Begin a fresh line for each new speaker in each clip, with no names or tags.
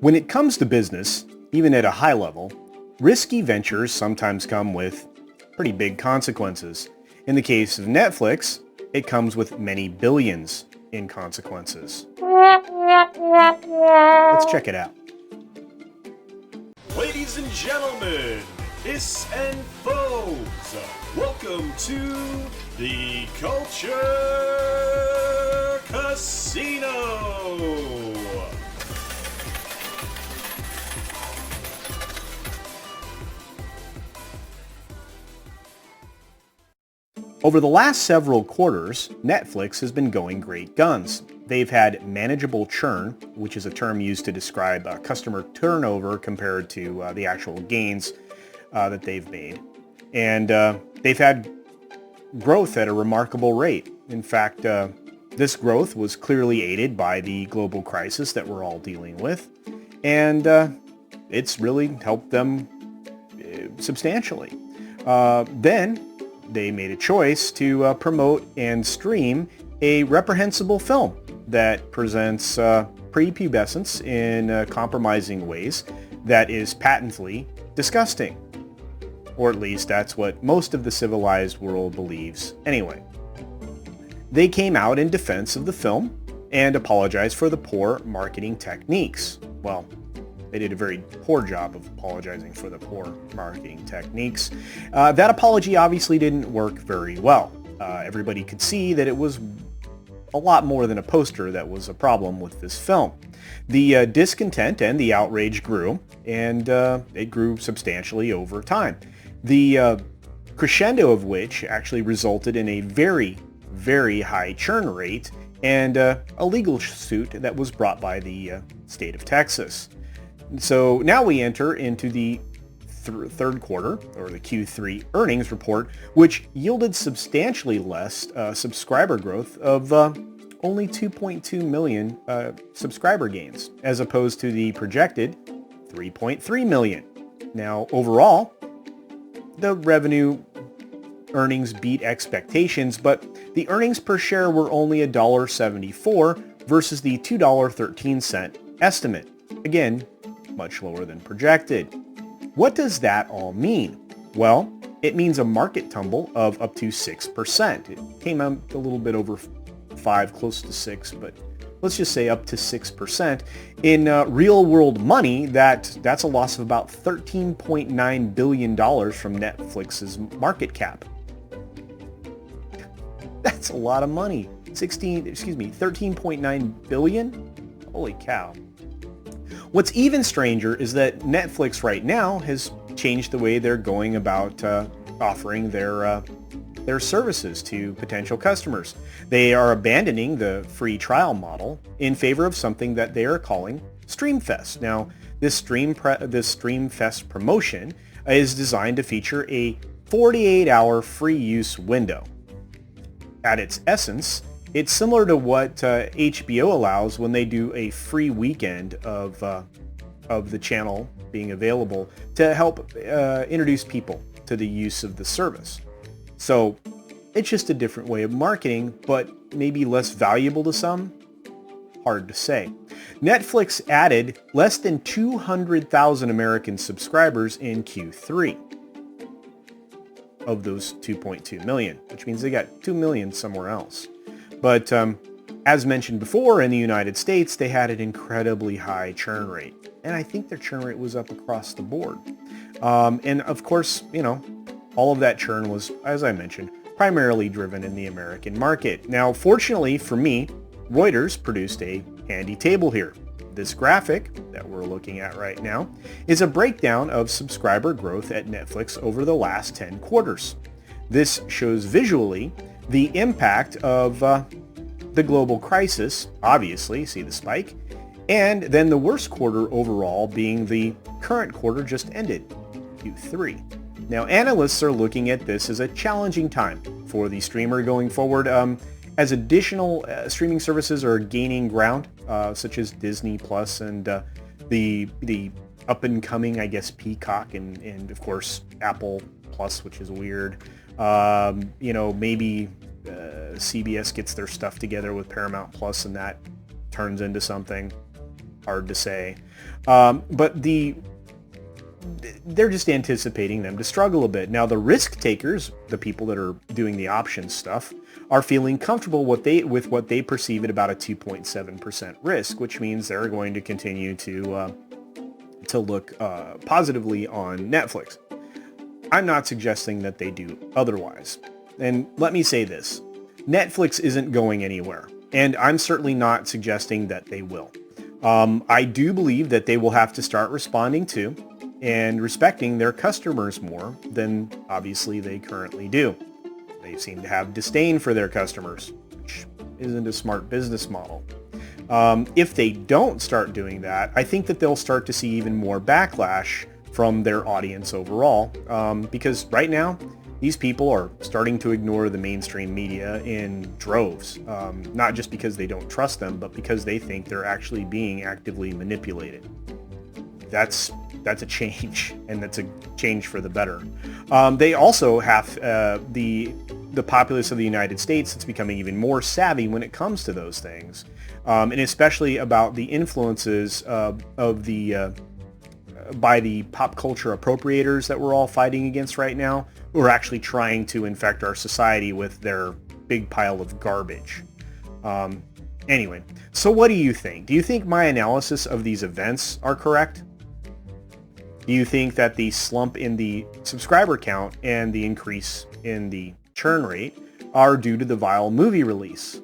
When it comes to business, even at a high level, risky ventures sometimes come with pretty big consequences. In the case of Netflix, it comes with many billions in consequences. Let's check it out.
Ladies and gentlemen, hiss and foes, welcome to the Culture Casino!
Over the last several quarters, Netflix has been going great guns. They've had manageable churn, which is a term used to describe customer turnover compared to the actual gains that they've made. And they've had growth at a remarkable rate. In fact, this growth was clearly aided by the global crisis that we're all dealing with. And it's really helped them substantially. Then they made a choice to promote and stream a reprehensible film that presents prepubescence in compromising ways that is patently disgusting. Or at least that's what most of the civilized world believes anyway. They came out in defense of the film and apologized for the poor marketing techniques. Well, they did a very poor job of apologizing for the poor marketing techniques. That apology obviously didn't work very well. Everybody could see that it was a lot more than a poster that was a problem with this film. The discontent and the outrage grew, and it grew substantially over time. The crescendo of which actually resulted in a very, very high churn rate and a legal suit that was brought by the state of Texas. So now we enter into the third quarter, or the Q3 earnings report, which yielded substantially less subscriber growth of only 2.2 million subscriber gains, as opposed to the projected 3.3 million. Now, overall, the revenue earnings beat expectations, but the earnings per share were only $1.74 versus the $2.13 estimate. Again, much lower than projected. What does that all mean? Well, it means a market tumble of up to 6%. It came out a little bit over 5, close to 6, but let's just say up to 6%. In real world money, that's a loss of about $13.9 billion from Netflix's market cap. That's a lot of money. 13.9 billion? Holy cow. What's even stranger is that Netflix right now has changed the way they're going about offering their services to potential customers. They are abandoning the free trial model in favor of something that they are calling StreamFest. Now, this StreamFest promotion is designed to feature a 48-hour free use window. At its essence, it's similar to what HBO allows when they do a free weekend of the channel being available to help introduce people to the use of the service. So it's just a different way of marketing, but maybe less valuable to some? Hard to say. Netflix added less than 200,000 American subscribers in Q3 of those 2.2 million, which means they got 2 million somewhere else. But as mentioned before, in the United States, they had an incredibly high churn rate. And I think their churn rate was up across the board. And of course, all of that churn was, as I mentioned, primarily driven in the American market. Now, fortunately for me, Reuters produced a handy table here. This graphic that we're looking at right now is a breakdown of subscriber growth at Netflix over the last 10 quarters. This shows visually the impact of the global crisis, obviously, see the spike, and then the worst quarter overall being the current quarter just ended, Q3. Now, analysts are looking at this as a challenging time for the streamer going forward, as additional streaming services are gaining ground, such as Disney Plus and the up-and-coming, I guess, Peacock and of course, Apple Plus, which is weird. Maybe CBS gets their stuff together with Paramount Plus and that turns into something. hard to say. But they're just anticipating them to struggle a bit. Now, the risk takers, the people that are doing the options stuff, are feeling comfortable with what they perceive at about a 2.7% risk, which means they're going to continue to look positively on Netflix. I'm not suggesting that they do otherwise. And let me say this. Netflix isn't going anywhere, and I'm certainly not suggesting that they will. I do believe that they will have to start responding to and respecting their customers more than obviously they currently do. They seem to have disdain for their customers, which isn't a smart business model. If they don't start doing that, I think that they'll start to see even more backlash from their audience overall, because right now, these people are starting to ignore the mainstream media in droves, not just because they don't trust them, but because they think they're actually being actively manipulated. That's a change, and that's a change for the better. They also have the populace of the United States that's becoming even more savvy when it comes to those things, and especially about the influences by the pop culture appropriators that we're all fighting against right now, who are actually trying to infect our society with their big pile of garbage. Anyway, so what do you think? Do you think my analysis of these events are correct? Do you think that the slump in the subscriber count and the increase in the churn rate are due to the vile movie release?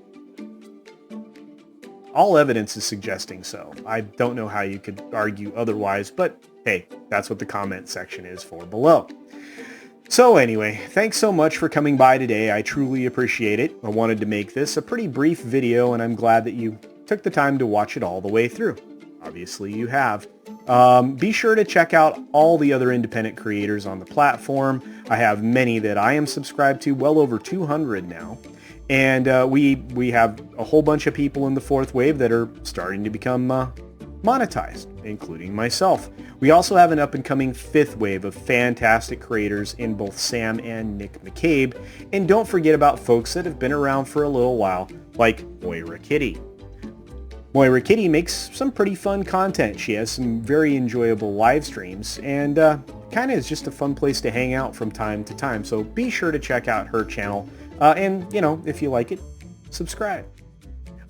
All evidence is suggesting so. I don't know how you could argue otherwise, but hey, that's what the comment section is for below. So anyway, thanks so much for coming by today. I truly appreciate it. I wanted to make this a pretty brief video, and I'm glad that you took the time to watch it all the way through. Obviously you have. Be sure to check out all the other independent creators on the platform. I have many that I am subscribed to, well over 200 now. And we have a whole bunch of people in the fourth wave that are starting to become monetized, including myself. We also have an up-and-coming fifth wave of fantastic creators in both Sam and Nick McCabe. And don't forget about folks that have been around for a little while, like Moira Kitty. Moira Kitty makes some pretty fun content. She has some very enjoyable live streams, and kind of is just a fun place to hang out from time to time. So be sure to check out her channel, and, you know, if you like it, subscribe.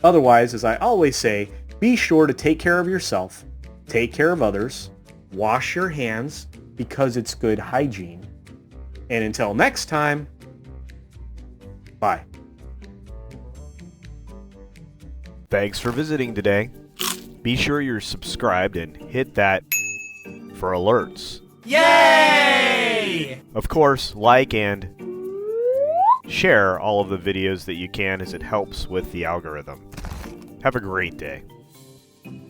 Otherwise, as I always say, be sure to take care of yourself, take care of others, wash your hands because it's good hygiene. And until next time, bye.
Thanks for visiting today. Be sure you're subscribed and hit that for alerts.
Yay!
Of course, like and share all of the videos that you can, as it helps with the algorithm. Have a great day.